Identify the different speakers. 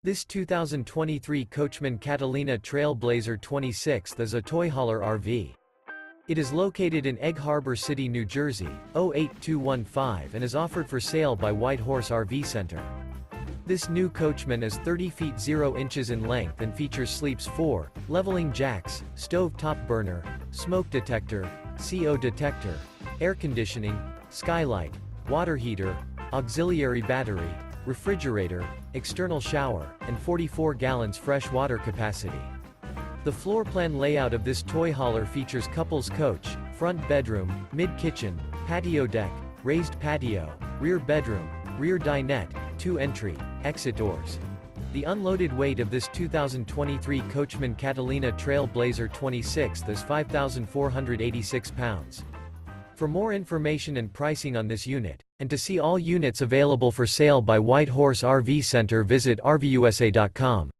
Speaker 1: This 2023 Coachmen Catalina Trail Blazer 26 is a toy hauler RV. It is located in Egg Harbor City, New Jersey, 08215 and is offered for sale by White Horse RV Center. This new Coachmen is 30 feet 0 inches in length and features sleeps 4, leveling jacks, stove top burner, smoke detector, CO detector, air conditioning, skylight, water heater, auxiliary battery, refrigerator, external shower, and 44 gallons fresh water capacity. The floor plan layout of this toy hauler features couples coach, front bedroom, mid-kitchen, patio deck, raised patio, rear bedroom, rear dinette, 2 entry, exit doors. The unloaded weight of this 2023 Coachmen Catalina Trail Blazer 26 is 5,486 pounds. For more information and pricing on this unit, and to see all units available for sale by White Horse RV Center, visit RVUSA.com.